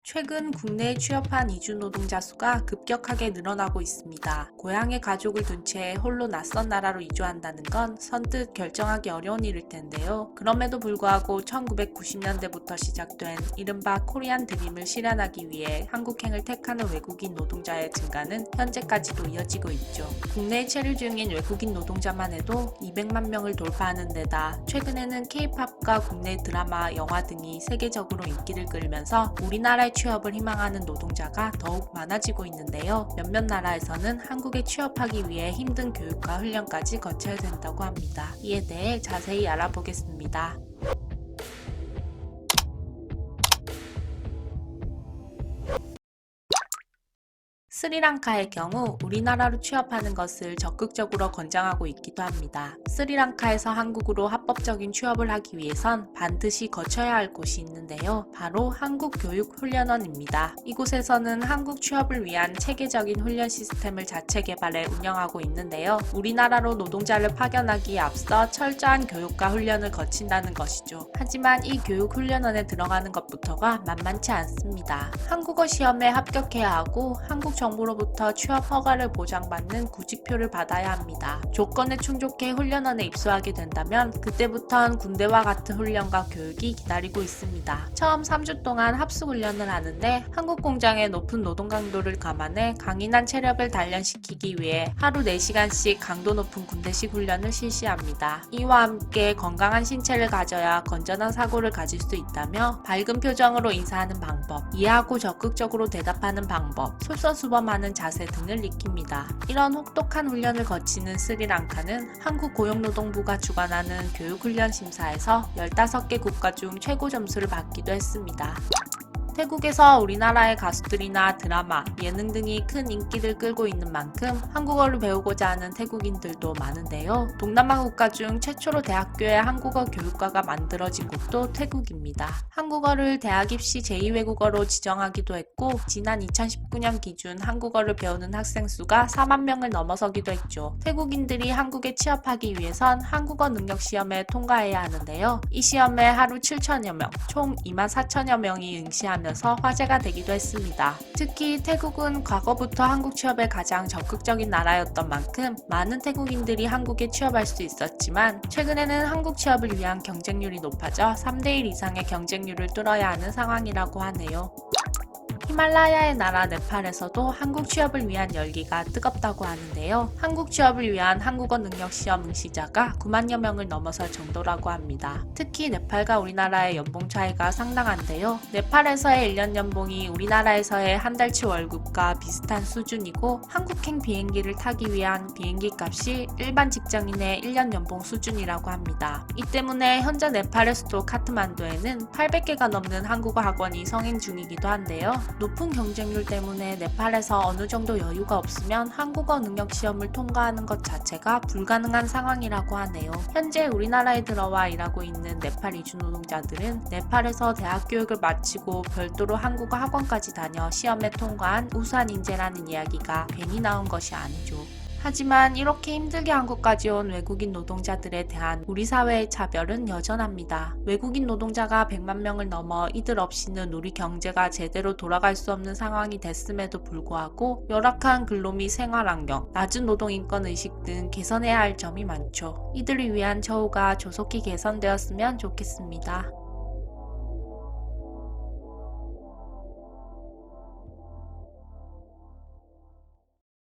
최근 국내에 취업한 이주 노동자 수가 급격하게 늘어나고 있습니다. 고향의 가족을 둔 채 홀로 낯선 나라로 이주한다는 건 선뜻 결정하기 어려운 일일 텐데요. 그럼에도 불구하고 1990년대부터 시작된 이른바 코리안 드림을 실현하기 위해 한국행을 택하는 외국인 노동자의 증가는 현재까지도 이어지고 있죠. 국내에 체류 중인 외국인 노동자만 해도 200만 명을 돌파하는 데다 최근에는 K-팝과 국내 드라마, 영화 등이 세계적으로 인기를 끌면서 우리나라의 취업을 희망하는 노동자가 더욱 많아지고 있는데요. 몇몇 나라에서는 한국에 취업하기 위해 힘든 교육과 훈련까지 거쳐야 된다고 합니다. 이에 대해 자세히 알아보겠습니다. 스리랑카의 경우 우리나라로 취업하는 것을 적극적으로 권장하고 있기도 합니다. 스리랑카에서 한국으로 합법적인 취업을 하기 위해선 반드시 거쳐야 할 곳이 있는데요. 바로 한국교육훈련원입니다. 이곳에서는 한국 취업을 위한 체계적인 훈련 시스템을 자체 개발해 운영하고 있는데요. 우리나라로 노동자를 파견하기에 앞서 철저한 교육과 훈련을 거친다는 것이죠. 하지만 이 교육훈련원에 들어가는 것부터가 만만치 않습니다. 한국어 시험에 합격해야 하고 한국 정부로부터 취업 허가를 보장받는 구직표를 받아야 합니다. 조건에 충족해 훈련원에 입소하게 된다면 그때부턴 군대와 같은 훈련과 교육이 기다리고 있습니다. 처음 3주 동안 합숙훈련을 하는데 한국 공장의 높은 노동 강도를 감안해 강인한 체력을 단련시키기 위해 하루 4시간씩 강도 높은 군대식 훈련을 실시합니다. 이와 함께 건강한 신체를 가져야 건전한 사고를 가질 수 있다며 밝은 표정으로 인사하는 방법, 이해하고 적극적으로 대답하는 방법, 솔선수범하는 자세 등을 익힙니다. 이런 혹독한 훈련을 거치는 스리랑카는 한국 고용노동부가 주관하는 교육훈련 심사에서 15개 국가 중 최고 점수를 받기도 했습니다. 태국에서 우리나라의 가수들이나 드라마, 예능 등이 큰 인기를 끌고 있는 만큼 한국어를 배우고자 하는 태국인들도 많은데요. 동남아 국가 중 최초로 대학교에 한국어 교육과가 만들어진 곳도 태국입니다. 한국어를 대학 입시 제2외국어로 지정하기도 했고 지난 2019년 기준 한국어를 배우는 학생 수가 4만 명을 넘어서기도 했죠. 태국인들이 한국에 취업하기 위해선 한국어 능력 시험에 통과해야 하는데요. 이 시험에 하루 7천여 명, 총 2만 4천여 명이 응시하며 화제가 되기도 했습니다. 특히 태국은 과거부터 한국 취업에 가장 적극적인 나라였던 만큼 많은 태국인들이 한국에 취업할 수 있었지만 최근에는 한국 취업을 위한 경쟁률이 높아져 3대1 이상의 경쟁률을 뚫어야 하는 상황이라고 하네요. 히말라야의 나라 네팔에서도 한국 취업을 위한 열기가 뜨겁다고 하는데요. 한국 취업을 위한 한국어 능력 시험 응시자가 9만여 명을 넘어설 정도라고 합니다. 특히 네팔과 우리나라의 연봉 차이가 상당한데요. 네팔에서의 1년 연봉이 우리나라에서의 한 달치 월급과 비슷한 수준이고 한국행 비행기를 타기 위한 비행기 값이 일반 직장인의 1년 연봉 수준이라고 합니다. 이 때문에 현재 네팔의 수도 카트만두에는 800개가 넘는 한국어 학원이 성행 중이기도 한데요. 높은 경쟁률 때문에 네팔에서 어느 정도 여유가 없으면 한국어 능력 시험을 통과하는 것 자체가 불가능한 상황이라고 하네요. 현재 우리나라에 들어와 일하고 있는 네팔 이주 노동자들은 네팔에서 대학 교육을 마치고 별도로 한국어 학원까지 다녀 시험에 통과한 우수한 인재라는 이야기가 괜히 나온 것이 아니죠. 하지만 이렇게 힘들게 한국까지 온 외국인 노동자들에 대한 우리 사회의 차별은 여전합니다. 외국인 노동자가 100만 명을 넘어 이들 없이는 우리 경제가 제대로 돌아갈 수 없는 상황이 됐음에도 불구하고 열악한 근로 및 생활환경, 낮은 노동인권의식 등 개선해야 할 점이 많죠. 이들을 위한 처우가 조속히 개선되었으면 좋겠습니다.